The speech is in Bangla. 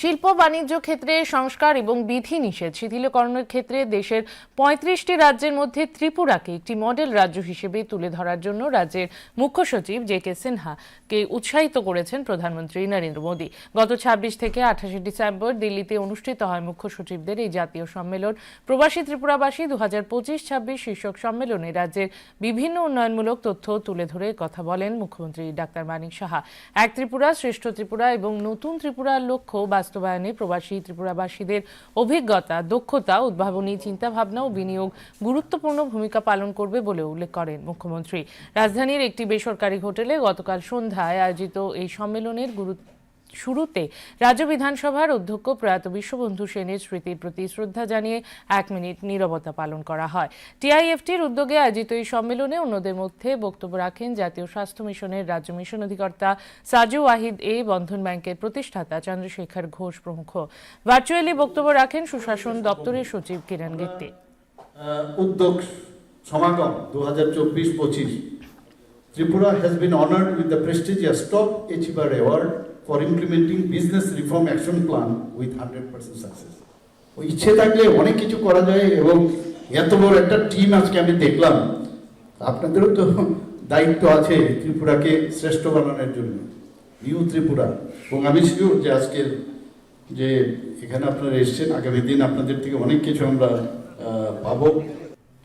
শিল্প বাণিজ্য ক্ষেত্রে সংস্কার এবং বিধি নিষেধ শিথিলকরণের ক্ষেত্রে দেশের ৩৫টি রাজ্যের মধ্যে ত্রিপুরাকে একটি মডেল রাজ্য হিসেবে তুলে ধরার জন্য রাজ্যের মুখ্য সচিব জে.কে. সিনহাকে উৎসাহিত করেছেন প্রধানমন্ত্রী নরেন্দ্র মোদী। গত ২৬ থেকে ২৮ ডিসেম্বর দিল্লিতে অনুষ্ঠিত হয় মুখ্য সচিবদের এই জাতীয় সম্মেলন। প্রবাসী ত্রিপুরাবাসী ২০২৫-২৬ শীর্ষক সম্মেলনে রাজ্যের বিভিন্ন উন্নয়নমূলক তথ্য তুলে ধরে কথা বলেন মুখ্যমন্ত্রী ডাক্তার মানিক সাহা। এক ত্রিপুরা শ্রেষ্ঠ ত্রিপুরা এবং নতুন ত্রিপুরার লক্ষ্য বাস্তবায়নে প্রবাসী ত্রিপুরাবাসীদের অভিজ্ঞতা, দক্ষতা, উদ্ভাবনী চিন্তাভাবনা ও বিনিয়োগ গুরুত্বপূর্ণ ভূমিকা পালন করবে বলে উল্লেখ করেন মুখ্যমন্ত্রী। রাজধানীর একটি বেসরকারি হোটেলে গতকাল সন্ধ্যায় আয়োজিত এই সম্মেলনের শুরুতে রাজ্য বিধানসভার অধ্যক্ষ প্রয়াত বিশ্ববন্ধু সেনের স্মৃতির প্রতি শ্রদ্ধা জানিয়ে ১ মিনিট নীরবতা পালন করা হয়। টিআইএফটির উদ্যোগে আয়োজিত এই সম্মেলনে অন্যদের মধ্যে বক্তব্য রাখেন জাতীয় স্বাস্থ্য মিশনের রাজ্য মিশন অধিকর্তা সাজু ওয়াহিদ, বন্ধন ব্যাংকের প্রতিষ্ঠাতা চন্দ্রশেখর ঘোষ প্রমুখ। ভার্চুয়ালি বক্তব্য রাখেন সুশাসন দপ্তরের সচিব কিরণ গিত্তি। উদ্যোগ সমাগম 2024-25 Tripura has been honored with the prestigious Top Achiever Award for implementing Business Reform Action Plan with 100% success. ইচ্ছে থাকলে অনেক কিছু করা যায় এবং এত বড় একটা টিম আজকে আমি দেখলাম। আপনাদেরও তো দায়িত্ব আছে ত্রিপুরাকে শ্রেষ্ঠ বানানোর জন্য, নিউ ত্রিপুরা। এবং আমি শিওর যে আজকে যে এখানে আপনারা এসেছেন, আগামী দিন আপনাদের থেকে অনেক কিছু আমরা পাবো।